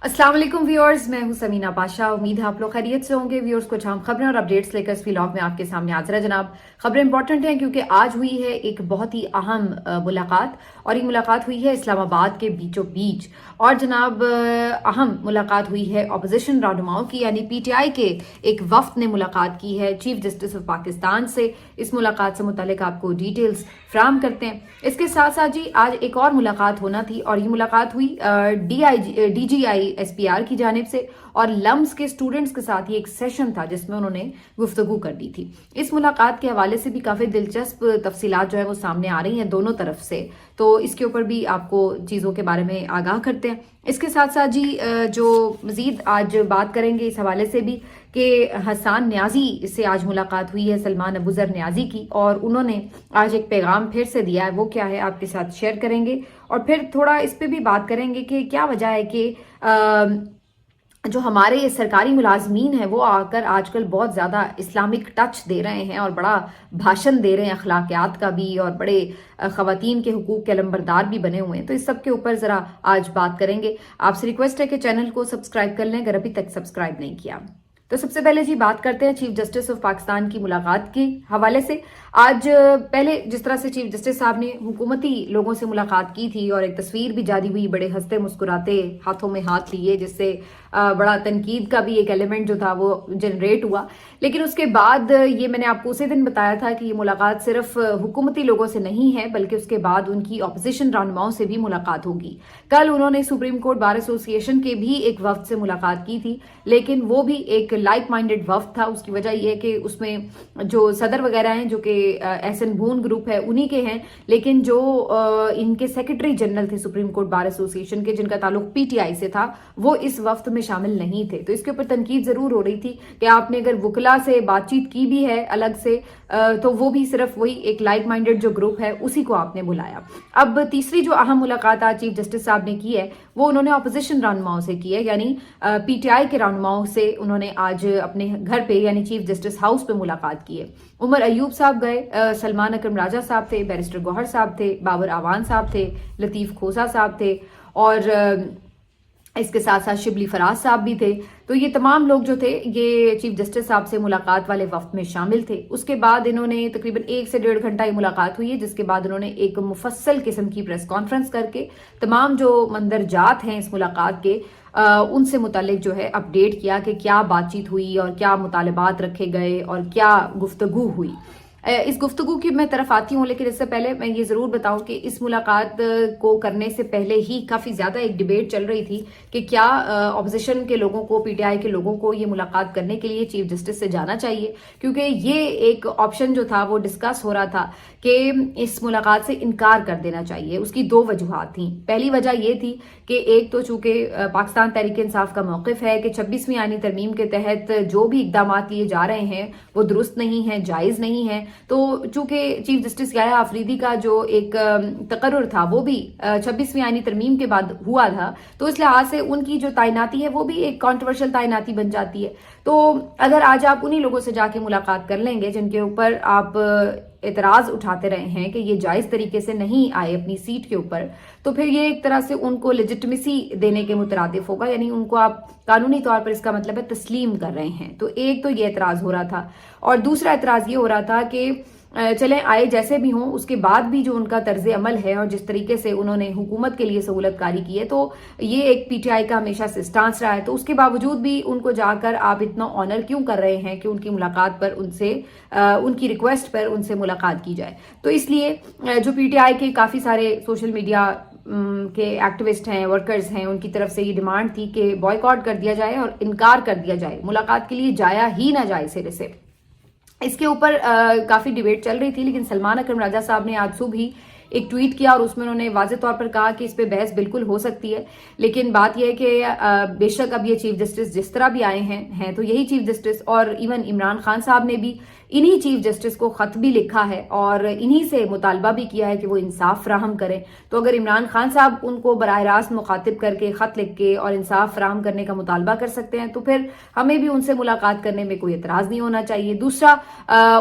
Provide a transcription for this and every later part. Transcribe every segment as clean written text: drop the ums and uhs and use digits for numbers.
अस्सलाम वालेकुम व्यूअर्स, मैं हूं समीना पाशा। उम्मीद है आप लोग खैरियत से होंगे। व्यूअर्स, कुछ अहम खबरें और अपडेट्स लेकर इस व्लॉग में आपके सामने हाजिर है जनाब। खबरें इंपॉर्टेंट हैं क्योंकि आज हुई है एक बहुत ही अहम मुलाकात, और ये मुलाकात हुई है इस्लामाबाद के बीचों बीच। और जनाब अहम मुलाकात हुई है अपोजिशन रहनुमाओं की, यानी पीटीआई के एक वफ्द ने मुलाकात की है चीफ जस्टिस ऑफ पाकिस्तान से। इस मुलाकात से मुतालिक आपको डिटेल्स फ्राहम करते हैं। इसके साथ साथ जी आज एक और मुलाकात होना थी, और ये मुलाकात हुई DGI SPR की जानिब से, और लम्स के स्टूडेंट्स के साथ ये एक सेशन था जिसमें उन्होंने गुफ्तगू कर दी थी। इस मुलाकात के हवाले से भी काफ़ी दिलचस्प तफसीलात जो है वो सामने आ रही हैं दोनों तरफ से, तो इसके ऊपर भी आपको चीज़ों के बारे में आगाह करते हैं। इसके साथ साथ जी जो मज़ीद आज बात करेंगे इस हवाले से भी कि हसन न्याजी से आज मुलाकात हुई है, सलमान अबूजर न्याजी की, और उन्होंने आज एक पैगाम फिर से दिया है। वो क्या है आपके साथ शेयर करेंगे, और फिर थोड़ा इस पे भी बात करेंगे कि क्या वजह है कि जो हमारे सरकारी मुलाजमीन हैं वो आकर आजकल बहुत ज़्यादा इस्लामिक टच दे रहे हैं और बड़ा भाषण दे रहे हैं अखलाकियात का भी, और बड़े ख़वातीन के हुकूक के अलंबरदार भी बने हुए हैं। तो इस सब के ऊपर ज़रा आज बात करेंगे। आपसे रिक्वेस्ट है कि चैनल को सब्सक्राइब कर लें अगर अभी तक सब्सक्राइब नहीं किया। तो सबसे पहले जी बात करते हैं चीफ जस्टिस ऑफ पाकिस्तान की मुलाकात के हवाले से। आज पहले जिस तरह से चीफ जस्टिस साहब ने हुकूमती लोगों से मुलाकात की थी और एक तस्वीर भी जारी हुई बड़े हंसते मुस्कुराते हाथों में हाथ लिए, जिससे बड़ा तनकीद का भी एक एलिमेंट जो था वो जनरेट हुआ। लेकिन उसके बाद ये मैंने आपको उसी दिन बताया था कि ये मुलाकात सिर्फ हुकूमती लोगों से नहीं है, बल्कि उसके बाद उनकी अपोजिशन रहनुमाओं से भी मुलाकात होगी। कल उन्होंने सुप्रीम कोर्ट बार एसोसिएशन के भी एक वफ्द से मुलाकात की थी, लेकिन वो भी एक लाइक माइंडेड वफ्द था। उसकी वजह यह है कि उसमें जो सदर वगैरह हैं, जो कि एहसन भून ग्रुप है, उन्हीं के हैं, लेकिन जो इनके सेक्रेटरी जनरल थे सुप्रीम कोर्ट बार एसोसिएशन के, जिनका ताल्लुक पीटीआई से था, वो इस वफ्द में शामिल नहीं थे। तो इसके ऊपर तनकीद जरूर हो रही थी कि आपने अगर वकला से बातचीत की भी है अलग से, तो वो भी सिर्फ वही एक लाइक माइंडेड जो ग्रुप है उसी को आपने बुलाया। अब तीसरी जो अहम मुलाकात आज चीफ जस्टिस साहब ने की है वो उन्होंने अपोजिशन रहनुमाओं से की है, यानी पीटीआई के रहनुमाओं से उन्होंने आज अपने घर पे यानी चीफ जस्टिस हाउस पे मुलाकात की है। उमर अयूब साहब गए, सलमान अकरम राजा साहब थे, बैरिस्टर गौहर साहब थे, बाबर आवान साहब थे, लतीफ खोसा साहब थे, और इसके साथ साथ शिबली फराज साहब भी थे। तो ये तमाम लोग जो थे ये चीफ जस्टिस साहब से मुलाकात वाले वफ्द में शामिल थे। उसके बाद इन्होंने तकरीबन 1 से 1.5 घंटा ये मुलाकात हुई है, जिसके बाद उन्होंने एक मुफस्सल किस्म की प्रेस कॉन्फ्रेंस करके तमाम जो मंदरजात हैं इस मुलाकात के उनसे मुतालिक जो है अपडेट किया कि क्या बातचीत हुई और क्या मुतालबात रखे गए और क्या गुफ्तगू हुई। इस गुफ्तगू की मैं तरफ आती हूँ, लेकिन इससे पहले मैं ये ज़रूर बताऊं कि इस मुलाकात को करने से पहले ही काफ़ी ज़्यादा एक डिबेट चल रही थी कि क्या अपोजिशन के लोगों को, पीटीआई के लोगों को ये मुलाकात करने के लिए चीफ जस्टिस से जाना चाहिए, क्योंकि ये एक ऑप्शन जो था वो डिस्कस हो रहा था कि इस मुलाकात से इनकार कर देना चाहिए। उसकी 2 वजूहात थी। पहली वजह ये थी कि एक तो चूंकि पाकिस्तान तहरीक इंसाफ का मौक़िफ़ है कि 26वीं आईनी तरमीम के तहत जो भी इक़दाम लिए जा रहे हैं वो दुरुस्त नहीं है, जायज़ नहीं है। तो चूंकि चीफ जस्टिस याह्या आफरीदी का जो एक तकर्रुर था वो भी 26वीं आईनी तरमीम के बाद हुआ था, तो इस लिहाज से उनकी जो तैनाती है वो भी एक कॉन्ट्रोवर्शियल तैनाती बन जाती है। तो अगर आज आप उन्हीं लोगों से जाके मुलाकात कर लेंगे जिनके ऊपर आप एतराज उठाते रहे हैं कि ये जायज तरीके से नहीं आए अपनी सीट के ऊपर, तो फिर ये एक तरह से उनको लेजिटिमेसी देने के मुतरादिफ होगा, यानी उनको आप कानूनी तौर पर इसका मतलब है तस्लीम कर रहे हैं। तो एक तो ये एतराज हो रहा था, और दूसरा एतराज ये हो रहा था कि चलें आए जैसे भी हों, उसके बाद भी जो उनका तर्ज अमल है और जिस तरीके से उन्होंने हुकूमत के लिए सहूलतकारी की है, तो ये एक पीटीआई का हमेशा से स्टांस रहा है। तो उसके बावजूद भी उनको जाकर आप इतना ऑनर क्यों कर रहे हैं कि उनकी मुलाकात पर उनसे उनकी रिक्वेस्ट पर उनसे मुलाकात की जाए। तो इसलिए जो पीटीआई के काफ़ी सारे सोशल मीडिया के एक्टिविस्ट हैं, वर्कर्स हैं, उनकी तरफ से ये डिमांड थी कि बॉयकॉट कर दिया जाए और इनकार कर दिया जाए, मुलाकात के लिए जाया ही ना जाए सिरे से। इसके ऊपर काफ़ी डिबेट चल रही थी, लेकिन सलमान अकरम राजा साहब ने आज सुबह ही एक ट्वीट किया और उसमें उन्होंने वाज़े तौर पर कहा कि इस पे बहस बिल्कुल हो सकती है, लेकिन बात यह है कि बेशक अब ये चीफ जस्टिस जिस तरह भी आए हैं तो यही चीफ जस्टिस, और इवन इमरान खान साहब ने भी इन्हीं चीफ जस्टिस को खत भी लिखा है और इन्हीं से मुतालबा भी किया है कि वो इंसाफ फराहम करें। तो अगर इमरान खान साहब उनको बराह रास्त मुखातिब करके खत लिख के और इंसाफ फराहम करने का मुतालबा कर सकते हैं तो फिर हमें भी उनसे मुलाकात करने में कोई एतराज नहीं होना चाहिए। दूसरा,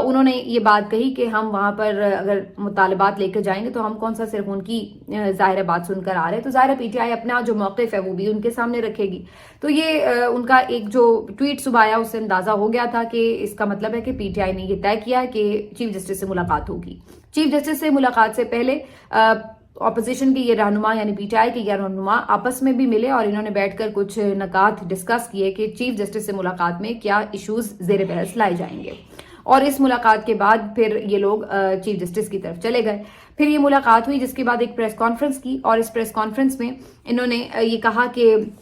उन्होंने ये बात कही कि हम वहां पर अगर मुतालबात लेकर जाएंगे तो हम कौन सा सिर्फ उनकी जाहिर बात सुनकर आ रहे हैं, तो जाहिर पीटीआई अपना जो मौक़िफ़ है वो भी उनके सामने रखेगी। तो ये उनका एक जो ट्वीट सुबह आया उससे अंदाजा हो गया था कि इसका मतलब है कि पीटीआई ने ये तय किया कि चीफ जस्टिस से मुलाकात होगी। चीफ जस्टिस से मुलाकात से पहले ऑपोजिशन के ये रहनुमा यानी पीटीआई के ये रहनुमा आपस में भी मिले और इन्होंने बैठकर कुछ नकात डिस्कस किए कि चीफ जस्टिस से मुलाकात में क्या इश्यूज जेर बहस लाए जाएंगे। और इस मुलाकात के बाद फिर ये लोग चीफ जस्टिस की तरफ चले गए। फिर ये मुलाकात हुई जिसके बाद एक प्रेस कॉन्फ्रेंस की और इस प्रेस कॉन्फ्रेंस में इन्होंने ये कहा कि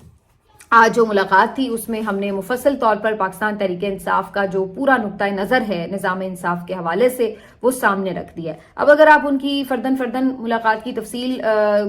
आज जो मुलाकात थी उसमें हमने मुफस्सल तौर पर पाकिस्तान तहरीके इंसाफ का जो पूरा नुक्ता नज़र है निज़ाम इंसाफ के हवाले से वो सामने रख दिया है। अब अगर आप उनकी फर्दन मुलाकात की तफसील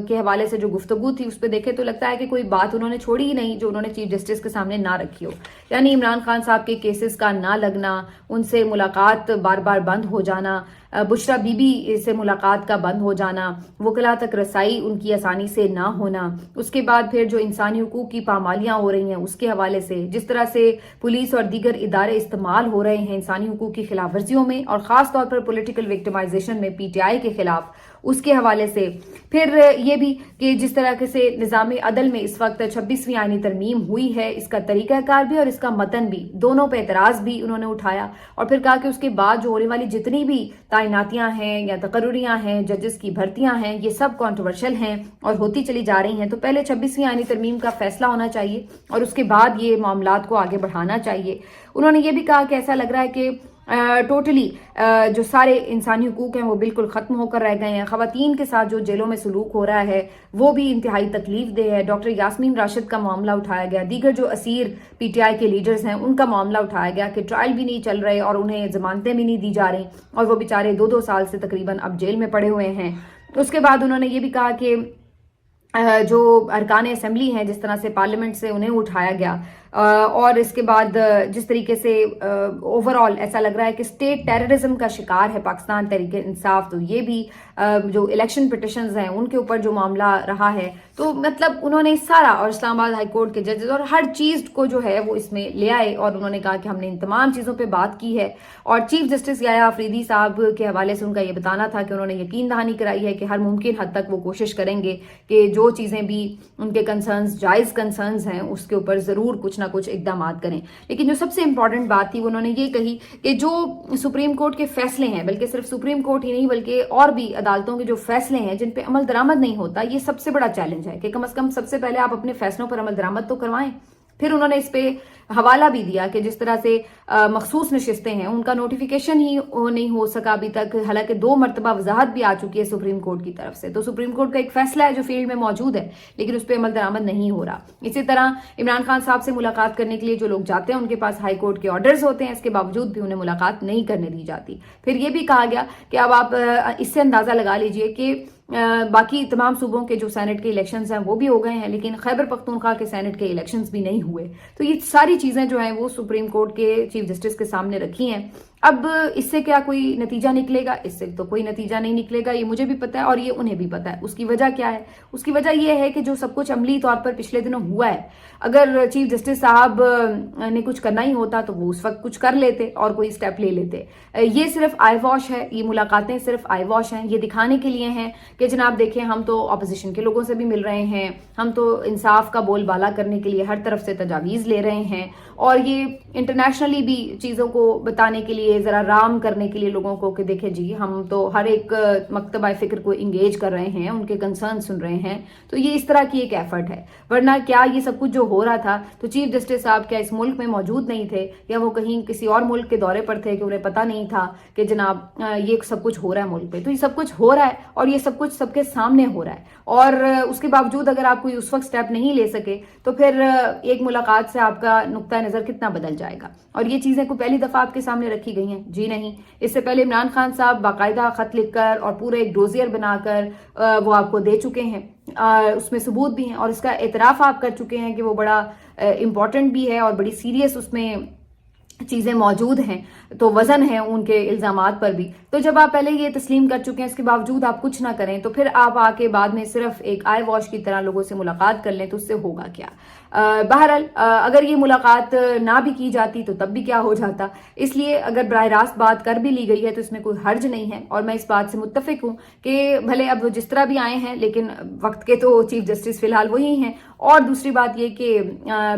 के हवाले से जो गुफ्तगू थी उस पर देखें तो लगता है कि कोई बात उन्होंने छोड़ी ही नहीं जो उन्होंने चीफ जस्टिस के सामने ना रखी हो। यानी इमरान खान साहब के केसेस का ना लगना, उनसे मुलाकात बार बार बंद हो जाना, बुशरा बीबी से मुलाकात का बंद हो जाना, वकला तक रसाई उनकी आसानी से ना होना, उसके बाद फिर जो इंसानी हुकूक की पामालियां हो रही हैं उसके हवाले से, जिस तरह से पुलिस और दीगर इदारे इस्तेमाल हो रहे हैं इंसानी हुकूक की खिलाफ वर्जियों में और खास तौर पर पॉलिटिकल विक्टिमाइजेशन में पीटीआई के खिलाफ, उसके हवाले से फिर ये भी कि जिस तरह से निज़ाम अदल में इस वक्त 26वीं आईनी तरमीम हुई है, इसका तरीकाकार भी और इसका मतन भी, दोनों पे एतराज़ भी उन्होंने उठाया और फिर कहा कि उसके बाद जो होने वाली जितनी भी तैनातियां हैं या तकर्रुरियां हैं, जजेस की भर्तियां हैं, ये सब कॉन्ट्रोवर्शियल हैं और होती चली जा रही हैं। तो पहले 26वीं आईनी तरमीम का फैसला होना चाहिए और उसके बाद ये मामलात को आगे बढ़ाना चाहिए। उन्होंने ये भी कहा कि ऐसा लग रहा है कि टोटली जो सारे इंसानी हुकूक हैं वो बिल्कुल ख़त्म होकर रह गए हैं। ख़वातीन के साथ जो जेलों में सलूक हो रहा है वो भी इंतहाई तकलीफ दे है। डॉक्टर यास्मीन राशिद का मामला उठाया गया, दीगर जो असीर पीटीआई के लीडर्स हैं उनका मामला उठाया गया कि ट्रायल भी नहीं चल रहे और उन्हें जमानतें भी नहीं दी जा रही और वो बेचारे 2-2 साल से तकरीबन अब जेल में पड़े हुए हैं। उसके बाद उन्होंने ये भी कहा कि जो अरकान असेंबली हैं जिस तरह से पार्लियामेंट से उन्हें उठाया गया और इसके बाद जिस तरीके से ओवरऑल ऐसा लग रहा है कि स्टेट टेररिज्म का शिकार है पाकिस्तान तहरीके इंसाफ। तो ये भी जो इलेक्शन पिटिशंस हैं उनके ऊपर जो मामला रहा है, तो मतलब उन्होंने सारा और इस्लामाबाद हाई कोर्ट के जजेस और हर चीज़ को जो है वो इसमें ले आए और उन्होंने कहा कि हमने इन तमाम चीज़ों पे बात की है। और चीफ जस्टिस याया अफरीदी साहब के हवाले से उनका ये बताना था कि उन्होंने यकीन दहानी कराई है कि हर मुमकिन हद तक वो कोशिश करेंगे कि जो चीज़ें भी उनके कंसर्न्स जायज़ कंसर्न्स हैं उसके ऊपर ज़रूर कुछ ना कुछ इकदाम करें। लेकिन जो सबसे इंपॉर्टेंट बात थी उन्होंने ये कही कि जो सुप्रीम कोर्ट के फैसले हैं, बल्कि सिर्फ सुप्रीम कोर्ट ही नहीं बल्कि और भी अदालतों के जो फैसले हैं जिन पे अमल दरामद नहीं होता, ये सबसे बड़ा चैलेंज है कि कम से कम सबसे पहले आप अपने फैसलों पर अमल दरामद तो करवाएं। फिर उन्होंने इस पे हवाला भी दिया कि जिस तरह से मखसूस नशिस्तें हैं उनका नोटिफिकेशन ही नहीं हो सका अभी तक, हालांकि 2 मरतबा वजाहत भी आ चुकी है सुप्रीम कोर्ट की तरफ से। तो सुप्रीम कोर्ट का एक फैसला है जो फील्ड में मौजूद है लेकिन उस पर अमल दरामद नहीं हो रहा। इसी तरह इमरान खान साहब से मुलाकात करने के लिए जो लोग जाते हैं उनके पास हाई कोर्ट के ऑर्डर्स होते हैं, इसके बावजूद भी उन्हें मुलाकात नहीं करने दी जाती। फिर ये भी कहा गया कि अब आप इससे अंदाजा लगा लीजिए कि बाकी तमाम सूबों के जो सेनेट के इलेक्शंस हैं वो भी हो गए हैं लेकिन खैबर पख्तूनख्वा के सेनेट के इलेक्शंस भी नहीं हुए। तो ये सारी चीज़ें जो हैं वो सुप्रीम कोर्ट के चीफ जस्टिस के सामने रखी हैं। अब इससे क्या कोई नतीजा निकलेगा? इससे तो कोई नतीजा नहीं निकलेगा, ये मुझे भी पता है और ये उन्हें भी पता है। उसकी वजह क्या है? उसकी वजह यह है कि जो सब कुछ अमली तौर पर पिछले दिनों हुआ है, अगर चीफ जस्टिस साहब ने कुछ करना ही होता तो वो उस वक्त कुछ कर लेते और कोई स्टेप ले लेते। ये सिर्फ आई वॉश है, ये मुलाकातें सिर्फ आई वॉश हैं, ये दिखाने के लिए हैं कि जनाब देखें हम तो अपोजिशन के लोगों से भी मिल रहे हैं, हम तो इंसाफ का बोलबाला करने के लिए हर तरफ से तजावीज़ ले रहे हैं और ये इंटरनेशनली भी चीज़ों को बताने के लिए, ज़रा राम करने के लिए लोगों को कि देखें जी हम तो हर एक मकतबा फ़िक्र को इंगेज कर रहे हैं, उनके कंसर्न सुन रहे हैं। तो ये इस तरह की एक एफर्ट है। वरना क्या ये सब कुछ जो हो रहा था तो चीफ जस्टिस साहब क्या इस मुल्क में मौजूद नहीं थे या वो कहीं किसी और मुल्क के दौरे पर थे कि उन्हें पता नहीं था कि जनाब ये सब कुछ हो रहा है मुल्क पे? तो ये सब कुछ हो रहा है और ये सब कुछ सबके सामने हो रहा है और उसके बावजूद अगर आप कोई उस वक्त स्टेप नहीं ले सके तो फिर एक मुलाकात से आपका नुक्ता नज़र कितना बदल जाएगा। और ये चीज़ें कोई पहली दफ़ा आपके सामने रखी गई हैं? जी नहीं। इससे पहले इमरान खान साहब बाकायदा ख़त लिखकर और पूरे एक डोजियर बनाकर वो आपको दे चुके हैं, उसमें सबूत भी हैं और इसका एतराफ़ आप कर चुके हैं कि वो बड़ा इम्पॉर्टेंट भी है और बड़ी सीरियस उसमें चीज़ें मौजूद हैं, तो वज़न है उनके इल्ज़ामात पर भी। तो जब आप पहले ये तस्लीम कर चुके हैं, इसके बावजूद आप कुछ ना करें, तो फिर आप आके बाद में सिर्फ एक आई वॉश की तरह लोगों से मुलाकात कर लें, तो उससे होगा क्या? बहरहाल अगर ये मुलाकात ना भी की जाती तो तब भी क्या हो जाता। इसलिए अगर बराह रास्त बात कर भी ली गई है तो इसमें कोई हर्ज नहीं है, और मैं इस बात से मुत्तफिक हूँ कि भले अब वो जिस तरह भी आए हैं, लेकिन वक्त के तो चीफ जस्टिस फिलहाल वही हैं। और दूसरी बात ये कि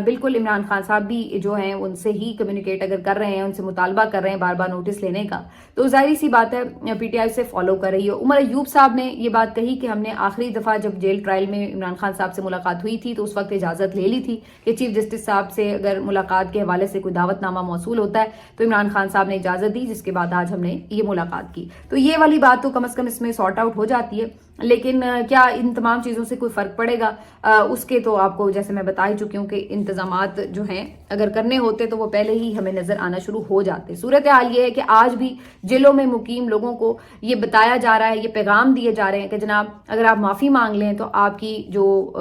बिल्कुल इमरान खान साहब भी जो हैं उनसे ही कम्युनिकेट अगर कर रहे हैं, उनसे मुतालबा कर रहे हैं बार बार नोटिस लेने का, तो जाहिर सी बात है पीटीआई से फॉलो कर रही है। उमर अयूब साहब ने ये बात कही कि हमने आखिरी दफा जब जेल ट्रायल में इमरान खान साहब से मुलाकात हुई थी तो उस वक्त इजाजत ले ली थी कि चीफ जस्टिस साहब से अगर मुलाकात के हवाले से कोई दावतनामा मौसूल होता है तो इमरान खान साहब ने इजाजत दी, जिसके बाद आज हमने ये मुलाकात की। तो ये वाली बात तो कम से कम इसमें सॉर्ट आउट हो जाती है। लेकिन क्या इन तमाम चीज़ों से कोई फ़र्क पड़ेगा? उसके तो आपको जैसे मैं बता ही चुकी हूँ कि इंतजामात जो हैं अगर करने होते तो वो पहले ही हमें नज़र आना शुरू हो जाते। सूरत हाल ये है कि आज भी जेलों में मुकीम लोगों को ये बताया जा रहा है, ये पैगाम दिए जा रहे हैं कि जनाब अगर आप माफ़ी मांग लें तो आपकी जो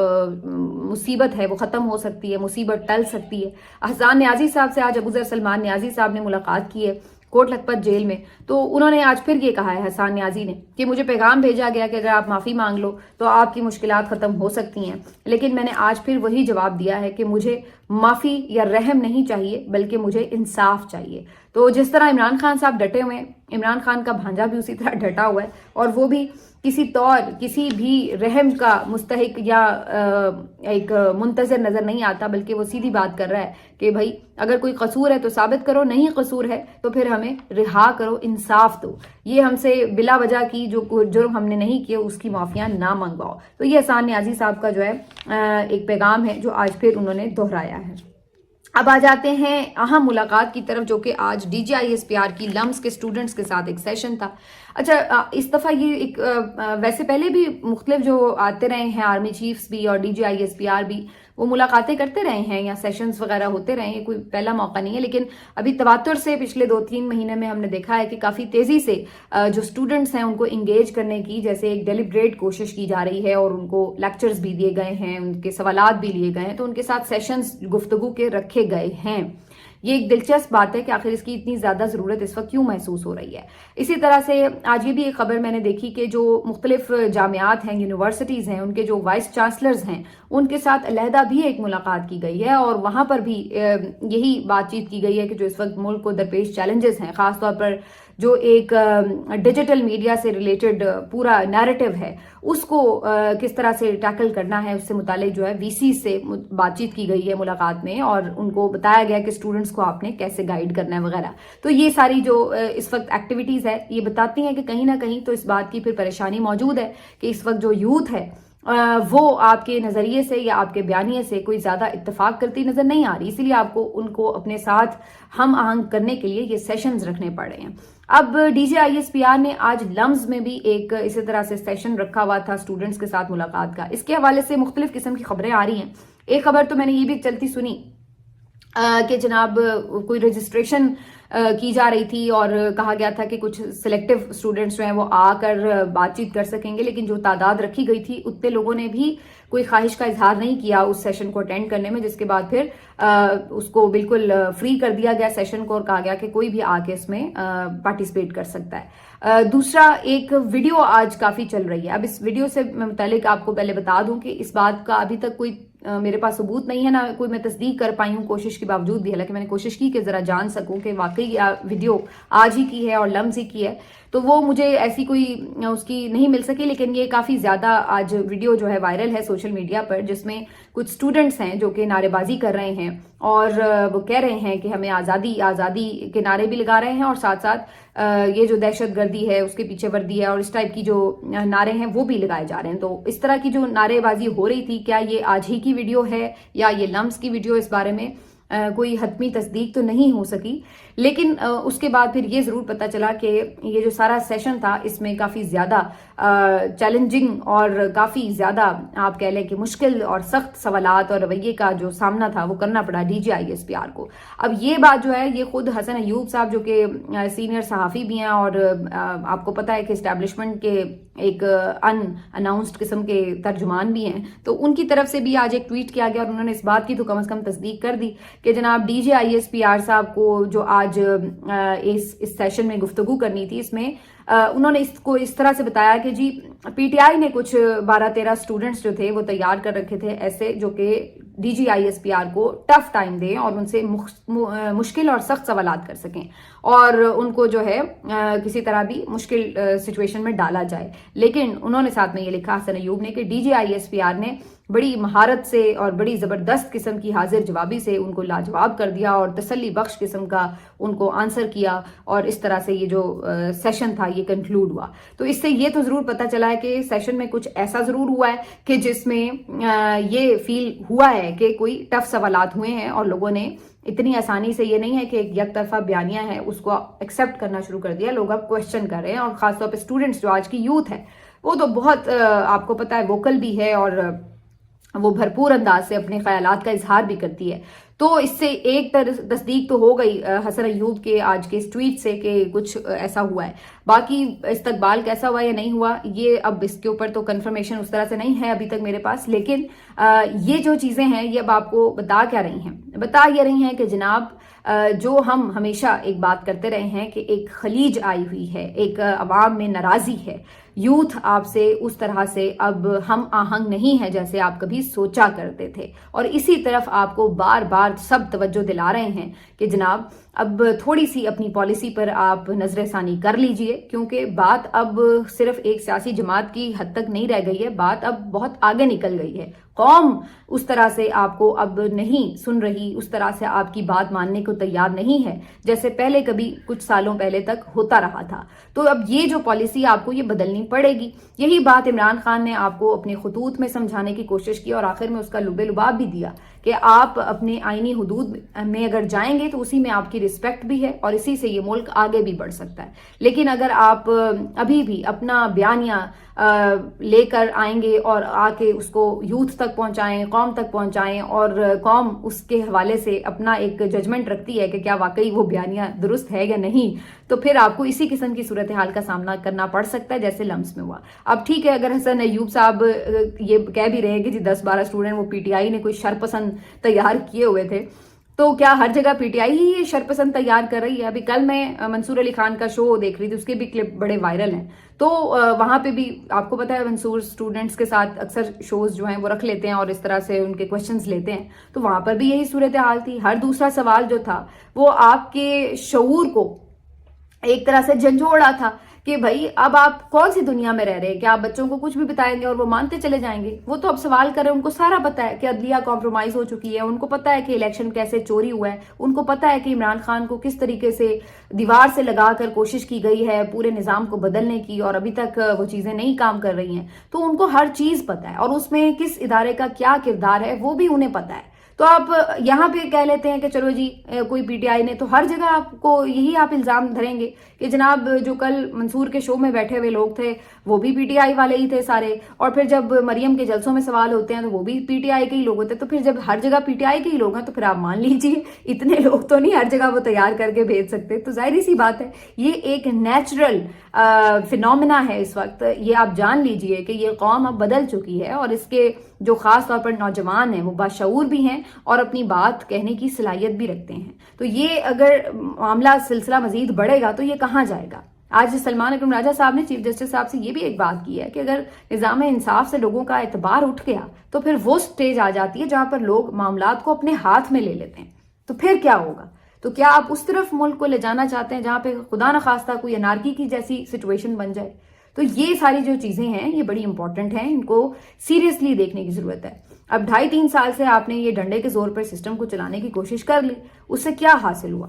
मुसीबत है वो ख़त्म हो सकती है, मुसीबत टल सकती है। हसन न्याजी साहब से आज अबूजर सलमान न्याजी साहब ने मुलाकात की है कोट लखपत जेल में, तो उन्होंने आज फिर ये कहा है हसन न्याजी ने कि मुझे पैगाम भेजा गया कि अगर आप माफ़ी मांग लो तो आपकी मुश्किलात ख़त्म हो सकती हैं, लेकिन मैंने आज फिर वही जवाब दिया है कि मुझे माफ़ी या रहम नहीं चाहिए बल्कि मुझे इंसाफ चाहिए। तो जिस तरह इमरान खान साहब डटे हुए हैं, इमरान खान का भांजा भी उसी तरह डटा हुआ है, और वो भी किसी तौर किसी भी रहम का मुस्तहिक या एक मुंतज़र नज़र नहीं आता, बल्कि वो सीधी बात कर रहा है कि भाई अगर कोई कसूर है तो साबित करो, नहीं कसूर है तो फिर हमें रिहा करो, इंसाफ दो, ये हमसे बिला वजह की जो जुर्म हमने नहीं किए उसकी माफियाँ ना मंगवाओ। तो ये हसन न्याजी साहब का जो है एक पैगाम है जो आज फिर उन्होंने दोहराया है। अब आ जाते हैं अहम मुलाकात की तरफ, जो कि आज DGISPR की लम्स के स्टूडेंट्स के साथ एक सेशन था। अच्छा, इस दफ़ा ये एक वैसे पहले भी मुख्तलिफ जो आते रहे हैं आर्मी चीफ्स भी और DGISPR भी, वो मुलाकातें करते रहे हैं या सेशंस वगैरह होते रहे हैं, कोई पहला मौका नहीं है। लेकिन अभी तवातुर से पिछले 2-3 महीने में हमने देखा है कि काफ़ी तेज़ी से जो स्टूडेंट्स हैं उनको इंगेज करने की जैसे एक डेलिब्रेट कोशिश की जा रही है, और उनको लेक्चर्स भी दिए गए हैं, उनके सवालात भी लिए गए हैं, तो उनके साथ सेशंस गुफ्तगू के रखे गए हैं। ये एक दिलचस्प बात है कि आखिर इसकी इतनी ज़्यादा ज़रूरत इस वक्त क्यों महसूस हो रही है। इसी तरह से आज ये भी एक खबर मैंने देखी कि जो मुख्तलिफ जामियात हैं, यूनिवर्सिटीज़ हैं, उनके जो वाइस चांसलर्स हैं उनके साथ अलहदा भी एक मुलाकात की गई है, और वहाँ पर भी यही बातचीत की गई है कि जो इस वक्त मुल्क को दरपेश चैलेंजेस हैं, ख़ासतौर पर जो एक डिजिटल मीडिया से रिलेटेड पूरा नैरेटिव है उसको किस तरह से टैकल करना है, उससे मुतालिक जो है VC से बातचीत की गई है मुलाकात में, और उनको बताया गया कि स्टूडेंट्स को आपने कैसे गाइड करना है वगैरह। तो ये सारी जो इस वक्त एक्टिविटीज़ है ये बताती हैं कि कहीं ना कहीं तो इस बात की फिर परेशानी मौजूद है कि इस वक्त जो यूथ है वो आपके नज़रिए से या आपके बयानिए से कोई ज़्यादा इत्तेफाक करती नज़र नहीं आ रही, इसीलिए आपको उनको अपने साथ हम आहंग करने के लिए ये सेशंस रखने पड़ रहे हैं। अब DGISPR ने आज लम्स में भी एक इसी तरह से सेशन रखा हुआ था स्टूडेंट्स के साथ मुलाकात का। इसके हवाले से मुख्तलिफ किस्म की खबरें आ रही हैं। एक खबर तो मैंने ये भी चलती सुनी कि जनाब कोई रजिस्ट्रेशन की जा रही थी और कहा गया था कि कुछ सिलेक्टिव स्टूडेंट्स जो हैं वो आकर बातचीत कर सकेंगे, लेकिन जो तादाद रखी गई थी उतने लोगों ने भी कोई ख्वाहिश का इजहार नहीं किया उस सेशन को अटेंड करने में, जिसके बाद फिर उसको बिल्कुल फ्री कर दिया गया सेशन को, और कहा गया कि कोई भी आके इसमें पार्टिसिपेट कर सकता है। दूसरा एक वीडियो आज काफ़ी चल रही है। अब इस वीडियो से मुतालिक आपको पहले बता दूं कि इस बात का अभी तक कोई मेरे पास सबूत नहीं है, ना कोई मैं तस्दीक कर पाई हूँ कोशिश के बावजूद भी, हालांकि मैंने कोशिश की कि ज़रा जान सकूँ कि वाकई वीडियो आज ही की है और लम्स ही की है, तो वो मुझे ऐसी कोई उसकी नहीं मिल सकी। लेकिन ये काफ़ी ज़्यादा आज वीडियो जो है वायरल है सोशल मीडिया पर, जिसमें कुछ स्टूडेंट्स हैं जो कि नारेबाजी कर रहे हैं और वो कह रहे हैं कि हमें आज़ादी आज़ादी के नारे भी लगा रहे हैं, और साथ साथ ये जो दहशत गर्दी है उसके पीछे वर्दी है और इस टाइप की जो नारे हैं वो भी लगाए जा रहे हैं। तो इस तरह की जो नारेबाजी हो रही थी, क्या ये आज ही की वीडियो है या ये लम्स की वीडियो, इस बारे में कोई हतमी तस्दीक तो नहीं हो सकी। लेकिन उसके बाद फिर ये ज़रूर पता चला कि ये जो सारा सेशन था इसमें काफ़ी ज़्यादा चैलेंजिंग और काफ़ी ज़्यादा आप कह लें कि मुश्किल और सख्त सवालात और रवैये का जो सामना था वो करना पड़ा DGISPR को। अब ये बात जो है ये खुद हसन अयूब साहब जो कि सीनियर सहाफ़ी भी हैं और आपको पता है कि इस्टेब्लिशमेंट के एक अनअनाउंस्ड किस्म के तर्जुमान भी हैं, तो उनकी तरफ से भी आज एक ट्वीट किया गया और उन्होंने इस बात की तो कम से कम तस्दीक कर दी کہ جناب DG/ISPR صاحب کو جو آج اس سیشن میں گفتگو کرنی تھی، اس میں انہوں نے اس کو اس طرح سے بتایا کہ جی PTI نے کچھ 12-13 اسٹوڈنٹس جو تھے وہ تیار کر رکھے تھے ایسے جو کہ DG/ISPR کو ٹف ٹائم دیں اور ان سے مشکل اور سخت سوالات کر سکیں اور ان کو جو ہے کسی طرح بھی مشکل سچویشن میں ڈالا جائے. لیکن انہوں نے ساتھ میں یہ لکھا حسن ایوب نے کہ DG/ISPR نے بڑی مہارت سے اور بڑی زبردست قسم کی حاضر جوابی سے ان کو لاجواب کر دیا اور تسلی بخش قسم کا ان کو آنسر کیا اور اس طرح سے یہ جو سیشن تھا یہ کنکلوڈ ہوا. تو اس سے یہ تو ضرور پتہ چلا ہے کہ سیشن میں کچھ ایسا ضرور ہوا ہے کہ جس میں یہ فیل ہوا ہے کہ کوئی ٹف سوالات ہوئے ہیں اور لوگوں نے اتنی آسانی سے یہ نہیں ہے کہ ایک یک طرفہ بیانیہ ہے اس کو ایکسیپٹ کرنا شروع کر دیا. لوگ اب کوشچن کر رہے ہیں اور خاص طور پہ اسٹوڈنٹس جو آج کی یوتھ ہے وہ تو بہت آپ کو پتہ ہے ووکل بھی ہے اور وہ بھرپور انداز سے اپنے خیالات کا اظہار بھی کرتی ہے. تو اس سے ایک تصدیق تو ہو گئی حسن ایوب کے آج کے اس ٹویٹ سے کہ کچھ ایسا ہوا ہے. باقی استقبال کیسا ہوا یا نہیں ہوا یہ اب اس کے اوپر تو کنفرمیشن اس طرح سے نہیں ہے ابھی تک میرے پاس. لیکن یہ جو چیزیں ہیں یہ اب آپ کو بتا کیا رہی ہیں؟ بتا یہ رہی ہیں کہ جناب جو ہم ہمیشہ ایک بات کرتے رہے ہیں کہ ایک خلیج آئی ہوئی ہے، ایک عوام میں ناراضی ہے، یوتھ آپ سے اس طرح سے اب ہم آہنگ نہیں ہے جیسے آپ کبھی سوچا کرتے تھے. اور اسی طرف آپ کو بار بار سب توجہ دلا رہے ہیں کہ جناب اب تھوڑی سی اپنی پالیسی پر آپ نظر ثانی کر لیجئے، کیونکہ بات اب صرف ایک سیاسی جماعت کی حد تک نہیں رہ گئی ہے، بات اب بہت آگے نکل گئی ہے. قوم اس طرح سے آپ کو اب نہیں سن رہی، اس طرح سے آپ کی بات ماننے کو تیار نہیں ہے جیسے پہلے کبھی کچھ سالوں پہلے تک ہوتا رہا تھا. تو اب یہ جو پالیسی آپ کو یہ بدلنی پڑے گی. یہی بات عمران خان نے آپ کو اپنے خطوط میں سمجھانے کی کوشش کی اور آخر میں اس کا لب لباب بھی دیا کہ آپ اپنے آئینی حدود میں اگر جائیں گے تو اسی میں آپ کی رسپیکٹ بھی ہے اور اسی سے یہ ملک آگے بھی بڑھ سکتا ہے. لیکن اگر آپ ابھی بھی اپنا بیانیہ لے کر آئیں گے اور آ کے اس کو یوتھ تک پہنچائیں، قوم تک پہنچائیں اور قوم اس کے حوالے سے اپنا ایک ججمنٹ رکھتی ہے کہ کیا واقعی وہ بیانیہ درست ہے یا نہیں، تو پھر آپ کو اسی قسم کی صورتحال کا سامنا کرنا پڑ سکتا ہے جیسے لمس میں ہوا. اب ٹھیک ہے اگر حسن ایوب صاحب یہ کہہ بھی رہے کہ جی 10-12 اسٹوڈنٹ وہ PTI نے کوئی شرپسند تیار کیے ہوئے تھے، تو کیا ہر جگہ PTI ہی یہ شرپسند تیار کر رہی ہے؟ ابھی کل میں منصور علی خان کا شو دیکھ رہی تھی، اس کے بھی کلپ بڑے وائرل ہیں. تو وہاں پہ بھی آپ کو پتا ہے منصور اسٹوڈنٹس کے ساتھ اکثر شوز جو ہیں وہ رکھ لیتے ہیں اور اس طرح سے ان کے کوشچنز لیتے ہیں. تو وہاں پر بھی یہی صورتحال تھی. ہر دوسرا سوال جو تھا وہ آپ کے شعور کو ایک طرح سے جھنجھوڑا تھا کہ بھائی اب آپ کون سی دنیا میں رہ رہے ہیں؟ کیا آپ بچوں کو کچھ بھی بتائیں گے اور وہ مانتے چلے جائیں گے؟ وہ تو اب سوال کر رہے ہیں، ان کو سارا پتا ہے کہ عدلیہ کمپرومائز ہو چکی ہے، ان کو پتا ہے کہ الیکشن کیسے چوری ہوا ہے، ان کو پتا ہے کہ عمران خان کو کس طریقے سے دیوار سے لگا کر کوشش کی گئی ہے پورے نظام کو بدلنے کی اور ابھی تک وہ چیزیں نہیں کام کر رہی ہیں. تو ان کو ہر چیز پتا ہے اور اس میں کس ادارے کا کیا کردار ہے وہ بھی انہیں پتا ہے. تو آپ یہاں پہ کہہ لیتے ہیں کہ چلو جی کوئی PTI نے، تو ہر جگہ آپ کو یہی آپ الزام دھریں گے کہ جناب جو کل منصور کے شو میں بیٹھے ہوئے لوگ تھے وہ بھی PTI والے ہی تھے سارے، اور پھر جب مریم کے جلسوں میں سوال ہوتے ہیں تو وہ بھی PTI کے ہی لوگ ہوتے ہیں. تو پھر جب ہر جگہ PTI کے ہی لوگ ہیں تو پھر آپ مان لیجیے اتنے لوگ تو نہیں ہر جگہ وہ تیار کر کے بھیج سکتے. تو ظاہری سی بات ہے یہ ایک نیچرل فینومینا ہے اس وقت. یہ آپ جان لیجئے کہ یہ قوم اب بدل چکی ہے اور اس کے جو خاص طور پر نوجوان ہیں وہ باشعور بھی ہیں اور اپنی بات کہنے کی صلاحیت بھی رکھتے ہیں. تو یہ اگر معاملہ سلسلہ مزید بڑھے گا تو یہ کہاں جائے گا؟ آج سلمان اکرم راجہ صاحب نے چیف جسٹس صاحب سے یہ بھی ایک بات کی ہے کہ اگر نظام انصاف سے لوگوں کا اعتبار اٹھ گیا تو پھر وہ سٹیج آ جاتی ہے جہاں پر لوگ معاملات کو اپنے ہاتھ میں لے لیتے ہیں. تو پھر کیا ہوگا؟ تو کیا آپ اس طرف ملک کو لے جانا چاہتے ہیں جہاں پہ خدا نخواستہ کوئی انارکی کی جیسی سچویشن بن جائے؟ تو یہ ساری جو چیزیں ہیں یہ بڑی امپورٹنٹ ہیں، ان کو سیریسلی دیکھنے کی ضرورت ہے. اب 2.5-3 سال سے آپ نے یہ ڈنڈے کے زور پر سسٹم کو چلانے کی کوشش کر لی، اس سے کیا حاصل ہوا؟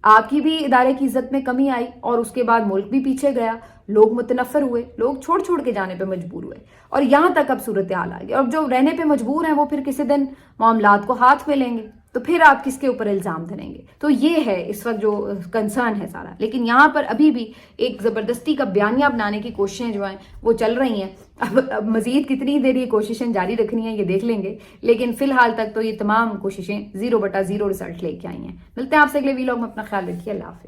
آپ کی بھی ادارے کی عزت میں کمی آئی اور اس کے بعد ملک بھی پیچھے گیا، لوگ متنفر ہوئے، لوگ چھوڑ کے جانے پہ مجبور ہوئے اور یہاں تک اب صورتحال آ گئی. اور جو رہنے پہ مجبور ہیں وہ پھر کسی دن معاملات کو ہاتھ میں لیں گے تو پھر آپ کس کے اوپر الزام دھریں گے؟ تو یہ ہے اس وقت جو کنسرن ہے سارا. لیکن یہاں پر ابھی بھی ایک زبردستی کا بیانیہ بنانے کی کوششیں جو ہیں وہ چل رہی ہیں. اب مزید کتنی دیر یہ کوششیں جاری رکھنی ہیں یہ دیکھ لیں گے، لیکن فی الحال تک تو یہ تمام کوششیں 0/0 رزلٹ لے کے آئی ہیں. ملتے ہیں آپ سے اگلے ویلاگ میں، اپنا خیال رکھیے. اللہ حافظ.